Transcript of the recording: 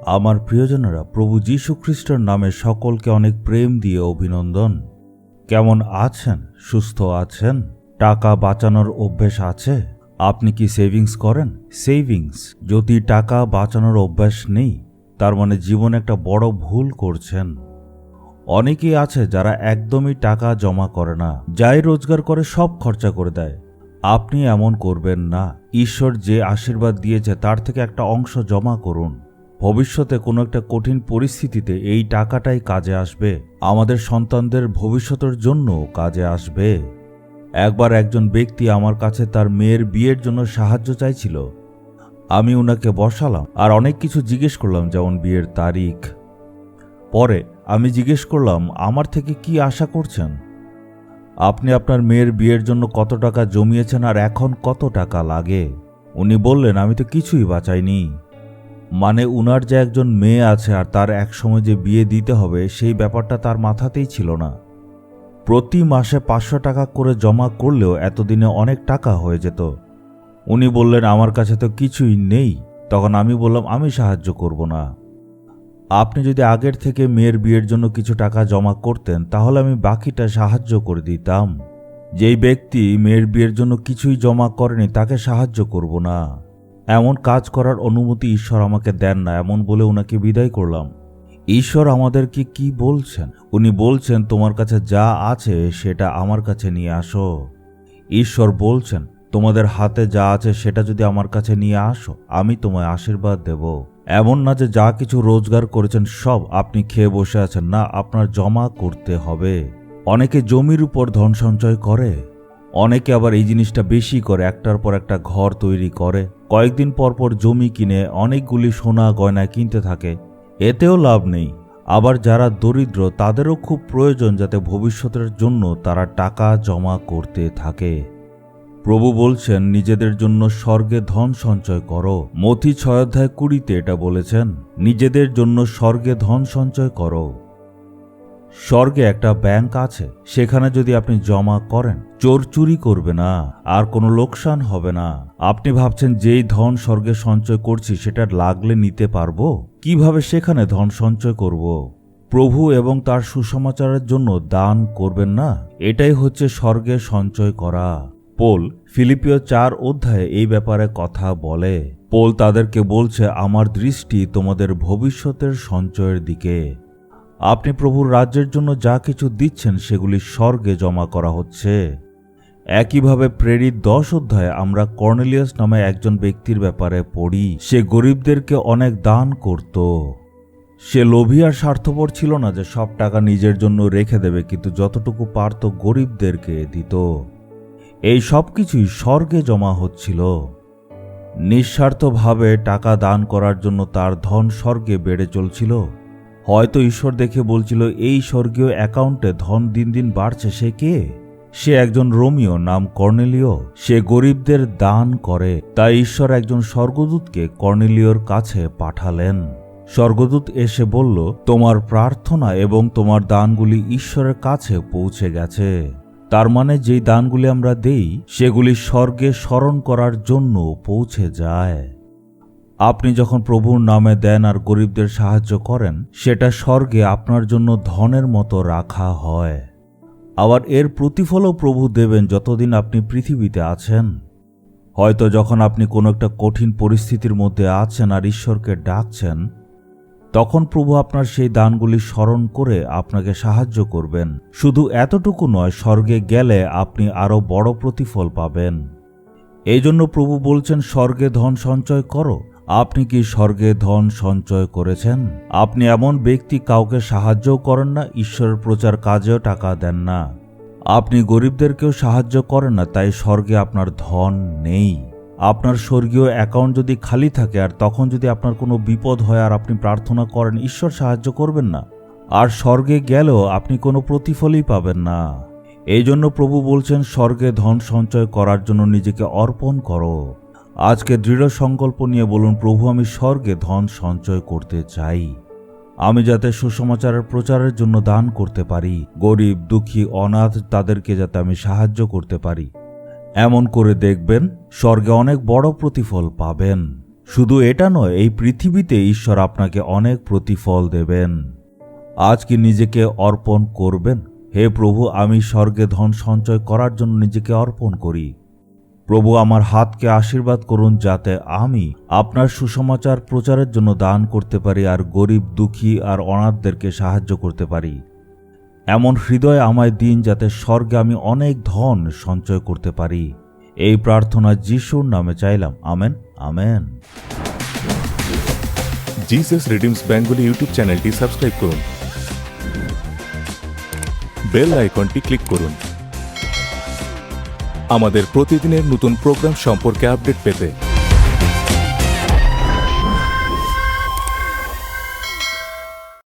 আমার প্রিয়জনেরা, প্রভু যীশু খ্রিস্টের নামে সকলকে অনেক প্রেম দিয়ে অভিনন্দন। কেমন আছেন? সুস্থ আছেন? টাকা বাঁচানোর অভ্যেস আছে? আপনি কি সেভিংস করেন? সেভিংস যদি টাকা বাঁচানোর অভ্যাস নেই, তার মানে জীবনে একটা বড় ভুল করছেন। অনেকেই আছে যারা একদমই টাকা জমা করে না, যাই রোজগার করে সব খরচা করে দেয়। আপনি এমন করবেন না। ঈশ্বর যে আশীর্বাদ দিয়েছে তার থেকে একটা অংশ জমা করুন। ভবিষ্যতে কোনো একটা কঠিন পরিস্থিতিতে এই টাকাটাই কাজে আসবে, আমাদের সন্তানদের ভবিষ্যতের জন্য কাজে আসবে। একবার একজন ব্যক্তি আমার কাছে তার মেয়ের বিয়ের জন্য সাহায্য চাইছিল। আমি ওনাকে বসালাম আর অনেক কিছু জিজ্ঞেস করলাম, যেমন বিয়ের তারিখ। পরে আমি জিজ্ঞেস করলাম, আমার থেকে কি আশা করছেন? আপনি আপনার মেয়ের বিয়ের জন্য কত টাকা জমিয়েছেন আর এখন কত টাকা লাগে? উনি বললেন, আমি তো কিছুই বাঁচাইনি। মানে উনার যে একজন মেয়ে আছে আর তার একসময় যে বিয়ে দিতে হবে, সেই ব্যাপারটা তার মাথাতেই ছিল না। প্রতি মাসে 500 টাকা করে জমা করলেও এতদিনে অনেক টাকা হয়ে যেত। উনি বললেন, আমার কাছে তো কিছুই নেই। তখন আমি বললাম, আমি সাহায্য করব না। আপনি যদি আগের থেকে মেয়ের বিয়ের জন্য কিছু টাকা জমা করতেন, তাহলে আমি বাকিটা সাহায্য করে দিতাম। যেই ব্যক্তি মেয়ের বিয়ের জন্য কিছুই জমা করেনি, তাকে সাহায্য করব না। এমন কাজ করার অনুমতি ঈশ্বর আমাকে দেন না, এমন বলে ওনাকে বিদায় করলাম। ঈশ্বর আমাদেরকে কি বলছেন? উনি বলছেন, তোমার কাছে যা আছে সেটা আমার কাছে নিয়ে আসো। ঈশ্বর বলছেন, তোমাদের হাতে যা আছে সেটা যদি আমার কাছে নিয়ে আসো, আমি তোমায় আশীর্বাদ দেব। এমন না যে যা কিছু রোজগার করেছেন সব আপনি খেয়ে বসে আছেন, না, আপনার জমা করতে হবে। অনেকে জমির উপর ধন সঞ্চয় করে, অনেকে আবার এই জিনিসটা বেশি করে, একটার পর একটা ঘর তৈরি করে, কয়েকদিন পর পর জমি কিনে অনেকগুলি সোনা গয়না কিনতে থাকে। এতেও লাভ নেই। আবার যারা দরিদ্র, তাদেরও খুব প্রয়োজন যাতে ভবিষ্যতের জন্য তারা টাকা জমা করতে থাকে। প্রভু বলছেন, নিজেদের জন্য স্বর্গে ধন সঞ্চয় করো। মথি 6:20 এটা বলেছেন, নিজেদের জন্য স্বর্গে ধন সঞ্চয় করো। স্বর্গে একটা ব্যাংক আছে, সেখানে যদি আপনি জমা করেন, চোর চুরি করবে না আর কোনো লোকসান হবে না। আপনি ভাবছেন, যেই ধন স্বর্গে সঞ্চয় করছি সেটা লাগলে নিতে পারবো, কিভাবে সেখানে ধন সঞ্চয় করব? প্রভু এবং তার সুসমাচারের জন্য দান করবেন না? এটাই হচ্ছে স্বর্গে সঞ্চয় করা। পৌল ফিলিপিও 4 অধ্যায়ে এই ব্যাপারে কথা বলে। পৌল তাদেরকে বলছে, আমার দৃষ্টি তোমাদের ভবিষ্যতের সঞ্চয়ের দিকে। আপনি প্রভুর রাজ্যের জন্য যা কিছু দিচ্ছেন সেগুলি স্বর্গে জমা করা হচ্ছে। একইভাবে প্রেরিত 10 অধ্যায়ে আমরা কর্নেলিয়াস নামে একজন ব্যক্তির ব্যাপারে পড়ি। সে গরিবদেরকে অনেক দান করত। সে লোভী আর স্বার্থপর ছিল না যে সব টাকা নিজের জন্য রেখে দেবে, কিন্তু যতটুকু পারত গরিবদেরকে দিত। এই সব কিছুই স্বর্গে জমা হচ্ছিল। নিঃস্বার্থভাবে টাকা দান করার জন্য তার ধন স্বর্গে বেড়ে চলছিল। হয়তো ঈশ্বর দেখে বলছিল, এই স্বর্গীয় অ্যাকাউন্টে ধন দিন দিন বাড়ছে। সে কে? সে একজন রোমীয়, নাম কর্নেলিয়। সে গরিবদের দান করে। তাই ঈশ্বর একজন স্বর্গদূতকে কর্নেলিয়র কাছে পাঠালেন। স্বর্গদূত এসে বলল, তোমার প্রার্থনা এবং তোমার দানগুলি ঈশ্বরের কাছে পৌঁছে গেছে। তার মানে যেই দানগুলি আমরা দেই, সেগুলি স্বর্গে স্মরণ করার জন্য পৌঁছে যায়। আপনি যখন প্রভুর নামে দেন আর গরিবদের সাহায্য করেন, সেটা স্বর্গে আপনার জন্য ধনের মতো রাখা হয়। আবার এর প্রতিফলও প্রভু দেবেন যতদিন আপনি পৃথিবীতে আছেন। হয়তো যখন আপনি কোনো একটা কঠিন পরিস্থিতির মধ্যে আছেন আর ঈশ্বরকে ডাকছেন, তখন প্রভু আপনার সেই দানগুলি স্মরণ করে আপনাকে সাহায্য করবেন। শুধু এতটুকু নয়, স্বর্গে গেলে আপনি আরো বড় প্রতিফল পাবেন। এই জন্য প্রভু বলছেন, স্বর্গে ধন সঞ্চয় করো। আপনি কি স্বর্গে ধন সঞ্চয় করেছেন? আপনি এমন ব্যক্তি, কাউকে সাহায্যও করেন না, ঈশ্বরের প্রচার কাজেও টাকা দেন না, আপনি গরিবদেরকেও সাহায্য করেন না, তাই স্বর্গে আপনার ধন নেই। আপনার স্বর্গীয় অ্যাকাউন্ট যদি খালি থাকে আর তখন যদি আপনার কোনো বিপদ হয় আর আপনি প্রার্থনা করেন, ঈশ্বর সাহায্য করবেন না, আর স্বর্গে গেলেও আপনি কোনো প্রতিফলই পাবেন না। এই জন্য প্রভু বলছেন, স্বর্গে ধন সঞ্চয় করার জন্য নিজেকে অর্পণ করো। আজকে দৃঢ় সংকল্প নিয়ে বলুন, প্রভু, আমি স্বর্গে ধন সঞ্চয় করতে চাই। আমি যাতে সুসমাচারের প্রচারের জন্য দান করতে পারি, গরিব, দুঃখী, অনাথ তাদেরকে যাতে আমি সাহায্য করতে পারি। এমন করে দেখবেন, স্বর্গে অনেক বড় প্রতিফল পাবেন। শুধু এটা নয়, এই পৃথিবীতে ঈশ্বর আপনাকে অনেক প্রতিফল দেবেন। আজ কি নিজেকে অর্পণ করবেন? হে প্রভু, আমি স্বর্গে ধন সঞ্চয় করার জন্য নিজেকে অর্পণ করি। প্রভু, আমার হাতকে আশীর্বাদ করুন যাতে আমি আপনার সুসমাচার প্রচারের জন্য দান করতে পারি আর গরিব, দুঃখী আর অনাথদেরকে সাহায্য করতে পারি। এমন হৃদয় আমায় দিন যাতে স্বর্গে আমি অনেক ধন সঞ্চয় করতে পারি। এই প্রার্থনা যিশুর নামে চাইলাম। Amen, amen. Jesus redeems Bengali YouTube চ্যানেলটি সাবস্ক্রাইব করুন, বেল আইকনটি ক্লিক করুন আমাদের প্রতিদিনের নতুন প্রোগ্রাম সম্পর্কে আপডেট পেতে।